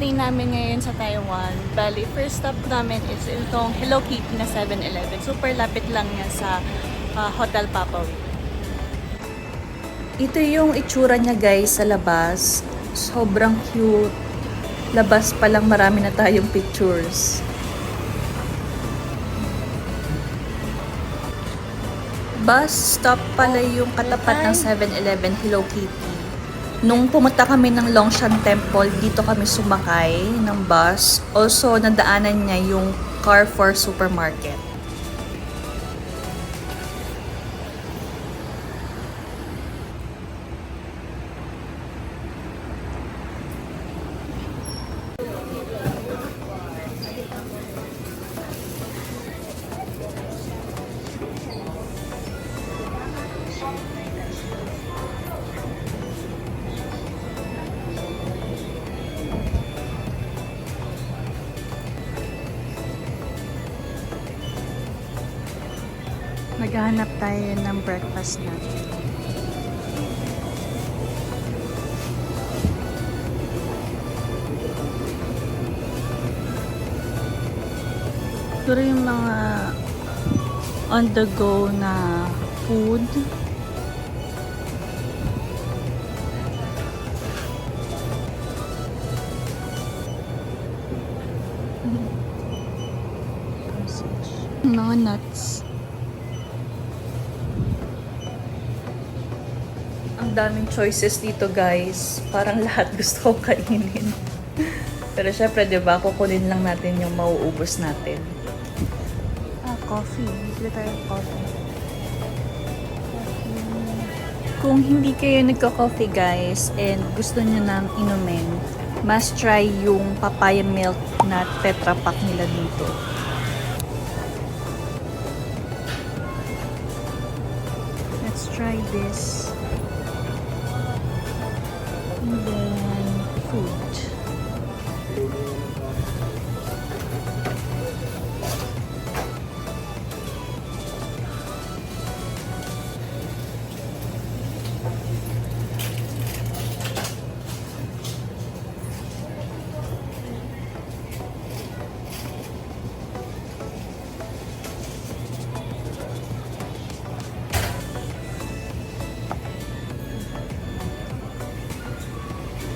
day namin ngayon sa Taiwan. Bali, first stop namin is itong Hello Kitty na 7-Eleven. Super lapit lang niya sa Hotel Papawin. Ito yung itsura niya guys sa labas. Sobrang cute. Labas pa lang marami na tayong pictures. Bus stop pala yung katapat ng 7-Eleven Hello Kitty. Nung pumunta kami ng Longshan Temple, dito kami sumakay ng bus. Also, nadaanan niya yung Carrefour Supermarket. Maghahanap tayo ng breakfast natin. Siguro yung mga on the go na food. Mga nuts. Ang daming choices dito guys. Parang lahat gusto kong kainin. Pero syempre, di ba, kukunin lang natin yung mauubos natin. Coffee. Bili tayo ng coffee. Kung hindi kayo nagko-coffee guys and gusto nyo nang inumin, must try yung papaya milk na Tetra Pak nila dito. Let's try this. And then food.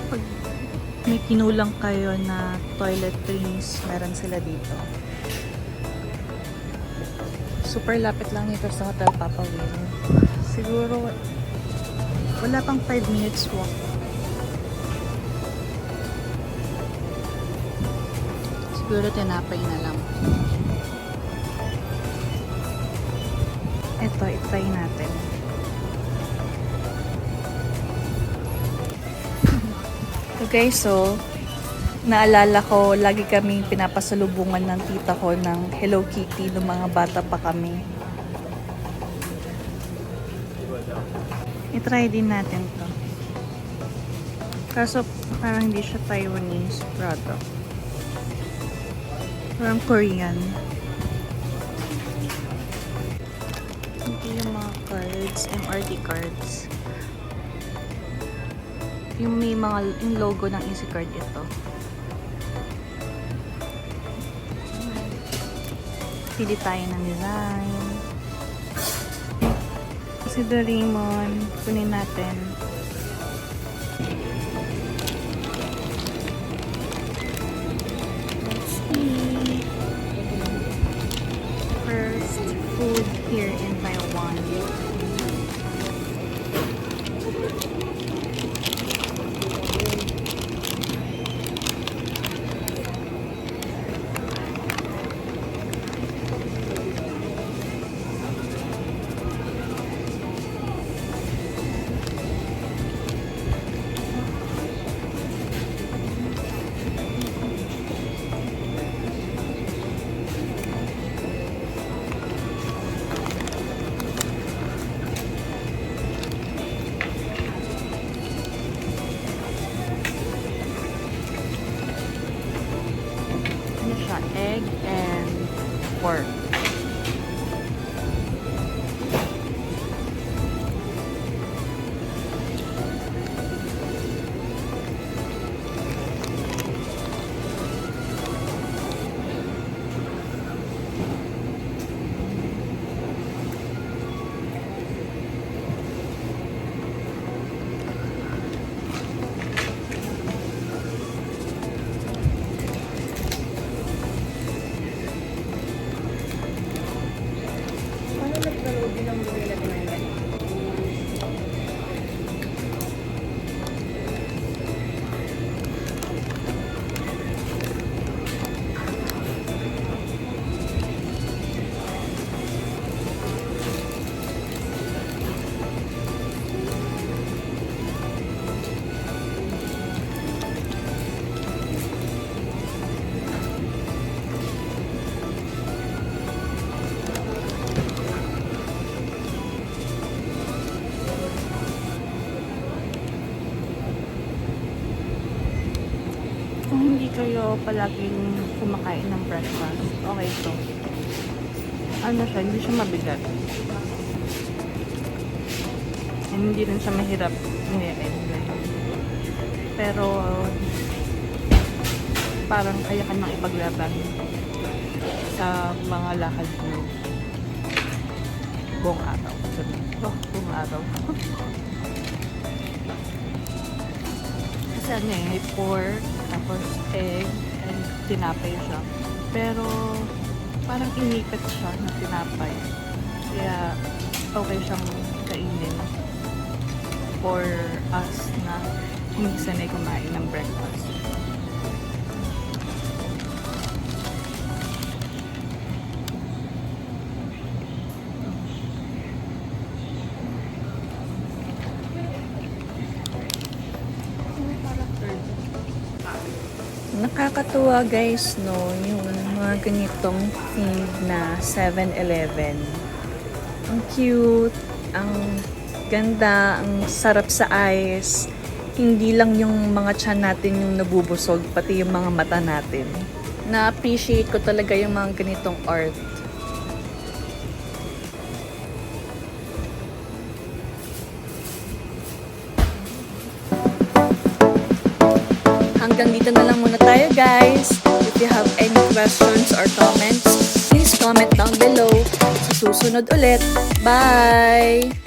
Pag may kinulang kayo na toiletries, meron sila dito. Super lapit lang ito sa Hotel Papawin. Siguro wala pang 5 minutes walk. Siguro tinapay na lang. Ito, itry natin. Okay, so naalala ko, lagi kaming pinapasalubungan ng tita ko ng Hello Kitty nung mga bata pa kami. I-try din natin to. Kaso parang hindi siya Taiwanese product. Parang Korean. Ito yung mga cards, MRT cards. Yung may mga yung logo ng EasyCard ito. Pili tayo ng design. Si Doraemon, kunin natin. Let's see. First food here in Taiwan. sa loob din ang bibili natin ng ganito. Kung hindi kayo palaging kumakain ng breakfast, okay to. Ano siya, hindi siya mabigat. And hindi rin siya mahirap i-end. Pero, parang kaya ka nang ipaglaban sa mga lakad mo buong araw. Buong araw. Kasi ano may pork, tapos egg, and tinapay siya. Pero, parang inipit siya na tinapay. Kaya, okay siyang kainin for us na hindi sanay kumain ng breakfast. Nakakatuwa guys, no, yung mga ganitong themed na 7-Eleven. Ang cute, ang ganda, ang sarap sa eyes. Hindi lang yung mga tiyan natin yung nabubusog, pati yung mga mata natin. Na-appreciate ko talaga yung mga ganitong art. Hanggang dito na lang muna tayo guys. If you have any questions or comments, please comment down below. Sa susunod ulit. Bye!